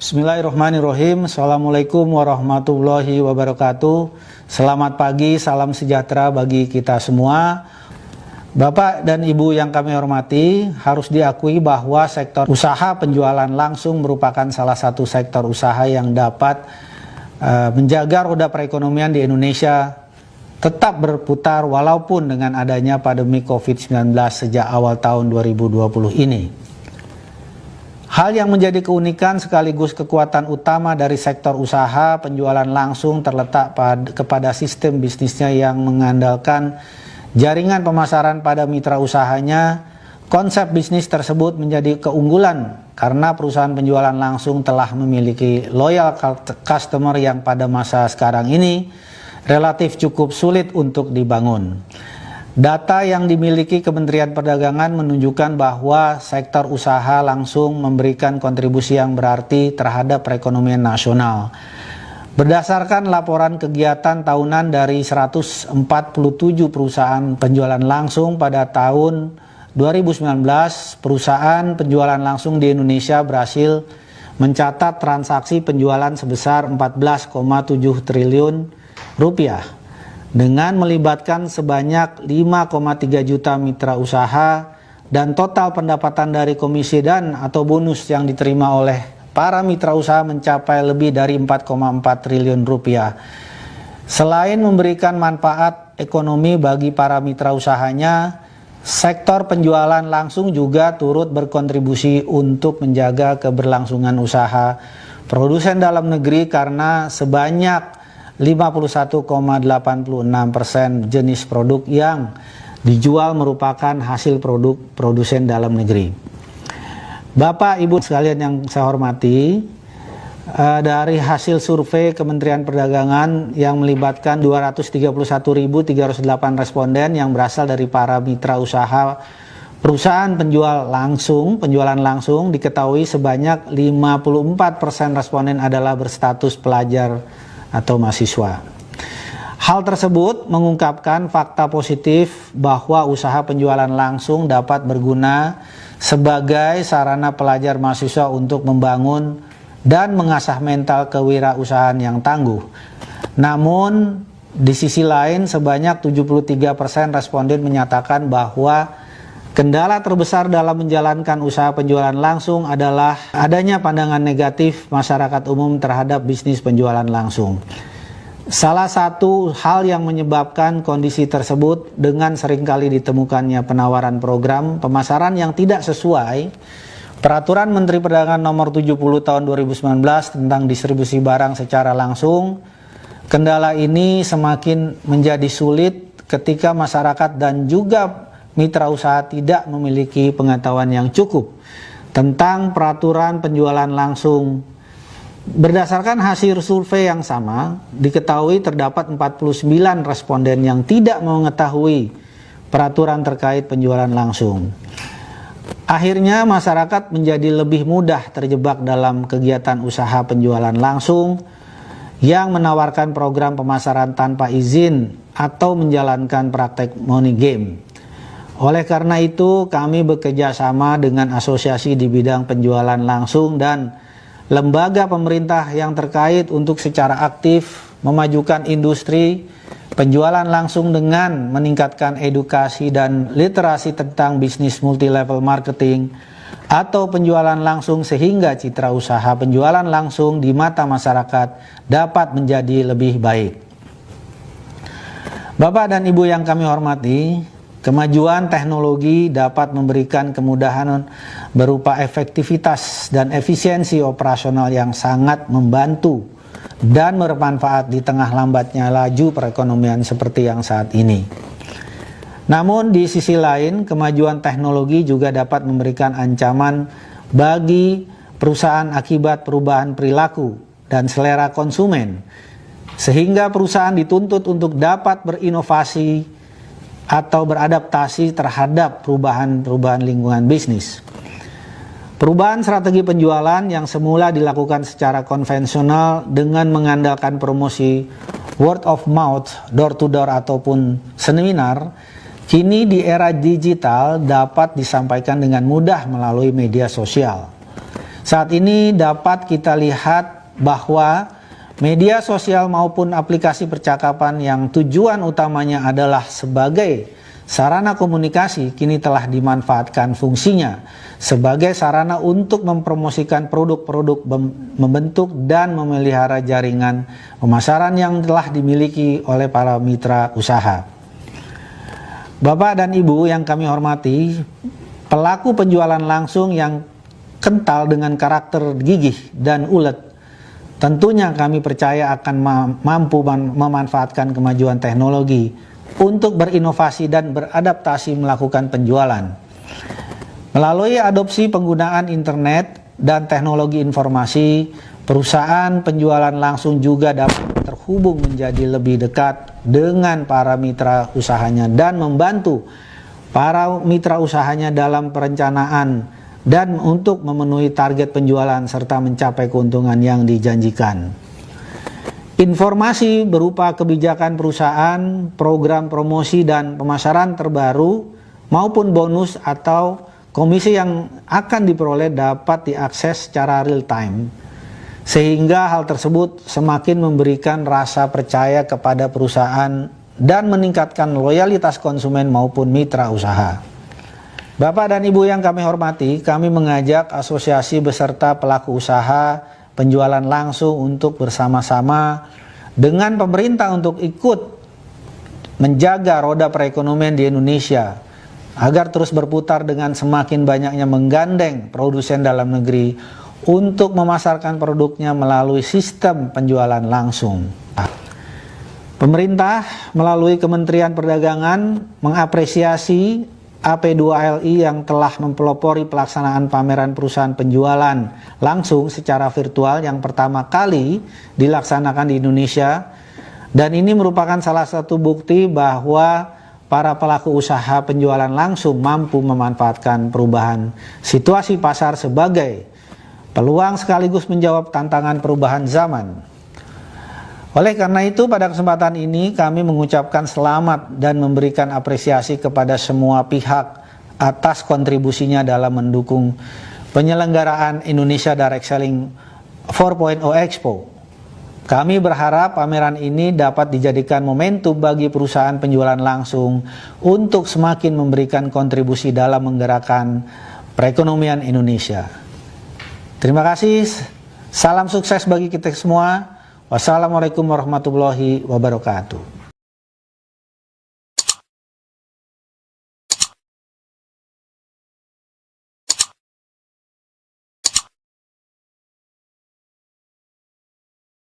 Bismillahirrahmanirrahim. Assalamualaikum warahmatullahi wabarakatuh. Selamat pagi, salam sejahtera bagi kita semua. Bapak dan Ibu yang kami hormati, harus diakui bahwa sektor usaha penjualan langsung merupakan salah satu sektor usaha yang dapat menjaga roda perekonomian di Indonesia tetap berputar walaupun dengan adanya pandemi COVID-19 sejak awal tahun 2020 ini. Hal yang menjadi keunikan sekaligus kekuatan utama dari sektor usaha penjualan langsung terletak kepada sistem bisnisnya yang mengandalkan jaringan pemasaran pada mitra usahanya. Konsep bisnis tersebut menjadi keunggulan karena perusahaan penjualan langsung telah memiliki loyal customer yang pada masa sekarang ini relatif cukup sulit untuk dibangun. Data yang dimiliki Kementerian Perdagangan menunjukkan bahwa sektor usaha langsung memberikan kontribusi yang berarti terhadap perekonomian nasional. Berdasarkan laporan kegiatan tahunan dari 147 perusahaan penjualan langsung pada tahun 2019, perusahaan penjualan langsung di Indonesia berhasil mencatat transaksi penjualan sebesar 14,7 triliun rupiah. Dengan melibatkan sebanyak 5,3 juta mitra usaha dan total pendapatan dari komisi dan atau bonus yang diterima oleh para mitra usaha mencapai lebih dari 4,4 triliun rupiah. Selain memberikan manfaat ekonomi bagi para mitra usahanya, sektor penjualan langsung juga turut berkontribusi untuk menjaga keberlangsungan usaha produsen dalam negeri karena sebanyak 51,86% jenis produk yang dijual merupakan hasil produk produsen dalam negeri. Bapak Ibu sekalian yang saya hormati, dari hasil survei Kementerian Perdagangan yang melibatkan 231.308 responden yang berasal dari para mitra usaha perusahaan penjualan langsung diketahui sebanyak 54% responden adalah berstatus pelajar atau mahasiswa. Hal tersebut mengungkapkan fakta positif bahwa usaha penjualan langsung dapat berguna sebagai sarana pelajar mahasiswa untuk membangun dan mengasah mental kewirausahaan yang tangguh. Namun di sisi lain sebanyak 73% responden menyatakan bahwa kendala terbesar dalam menjalankan usaha penjualan langsung adalah adanya pandangan negatif masyarakat umum terhadap bisnis penjualan langsung. Salah satu hal yang menyebabkan kondisi tersebut dengan seringkali ditemukannya penawaran program pemasaran yang tidak sesuai Peraturan Menteri Perdagangan Nomor 70 Tahun 2019 tentang distribusi barang secara langsung. Kendala ini semakin menjadi sulit ketika masyarakat dan juga mitra usaha tidak memiliki pengetahuan yang cukup tentang peraturan penjualan langsung. Berdasarkan hasil survei yang sama, diketahui terdapat 49 responden yang tidak mengetahui peraturan terkait penjualan langsung. Akhirnya masyarakat menjadi lebih mudah terjebak dalam kegiatan usaha penjualan langsung yang menawarkan program pemasaran tanpa izin atau menjalankan praktek money game. Oleh karena itu, kami bekerja sama dengan asosiasi di bidang penjualan langsung dan lembaga pemerintah yang terkait untuk secara aktif memajukan industri penjualan langsung dengan meningkatkan edukasi dan literasi tentang bisnis multi-level marketing atau penjualan langsung sehingga citra usaha penjualan langsung di mata masyarakat dapat menjadi lebih baik. Bapak dan Ibu yang kami hormati, kemajuan teknologi dapat memberikan kemudahan berupa efektivitas dan efisiensi operasional yang sangat membantu dan bermanfaat di tengah lambatnya laju perekonomian seperti yang saat ini. Namun di sisi lain, kemajuan teknologi juga dapat memberikan ancaman bagi perusahaan akibat perubahan perilaku dan selera konsumen, sehingga perusahaan dituntut untuk dapat berinovasi atau beradaptasi terhadap perubahan lingkungan bisnis. Perubahan strategi penjualan yang semula dilakukan secara konvensional dengan mengandalkan promosi word of mouth, door to door ataupun seminar, kini di era digital dapat disampaikan dengan mudah melalui media sosial. Saat ini dapat kita lihat bahwa media sosial maupun aplikasi percakapan yang tujuan utamanya adalah sebagai sarana komunikasi kini telah dimanfaatkan fungsinya sebagai sarana untuk mempromosikan produk-produk, membentuk dan memelihara jaringan pemasaran yang telah dimiliki oleh para mitra usaha. Bapak dan Ibu yang kami hormati, pelaku penjualan langsung yang kental dengan karakter gigih dan ulet, tentunya kami percaya akan mampu memanfaatkan kemajuan teknologi untuk berinovasi dan beradaptasi melakukan penjualan. Melalui adopsi penggunaan internet dan teknologi informasi, perusahaan penjualan langsung juga dapat terhubung menjadi lebih dekat dengan para mitra usahanya dan membantu para mitra usahanya dalam perencanaan dan untuk memenuhi target penjualan serta mencapai keuntungan yang dijanjikan. Informasi berupa kebijakan perusahaan, program promosi dan pemasaran terbaru maupun bonus atau komisi yang akan diperoleh dapat diakses secara real time, sehingga hal tersebut semakin memberikan rasa percaya kepada perusahaan dan meningkatkan loyalitas konsumen maupun mitra usaha. Bapak dan Ibu yang kami hormati, kami mengajak asosiasi beserta pelaku usaha penjualan langsung untuk bersama-sama dengan pemerintah untuk ikut menjaga roda perekonomian di Indonesia agar terus berputar dengan semakin banyaknya menggandeng produsen dalam negeri untuk memasarkan produknya melalui sistem penjualan langsung. Pemerintah melalui Kementerian Perdagangan mengapresiasi AP2LI yang telah mempelopori pelaksanaan pameran perusahaan penjualan langsung secara virtual yang pertama kali dilaksanakan di Indonesia, dan ini merupakan salah satu bukti bahwa para pelaku usaha penjualan langsung mampu memanfaatkan perubahan situasi pasar sebagai peluang sekaligus menjawab tantangan perubahan zaman. Oleh karena itu, pada kesempatan ini kami mengucapkan selamat dan memberikan apresiasi kepada semua pihak atas kontribusinya dalam mendukung penyelenggaraan Indonesia Direct Selling 4.0 Expo. Kami berharap pameran ini dapat dijadikan momentum bagi perusahaan penjualan langsung untuk semakin memberikan kontribusi dalam menggerakkan perekonomian Indonesia. Terima kasih, salam sukses bagi kita semua. Wassalamualaikum warahmatullahi wabarakatuh.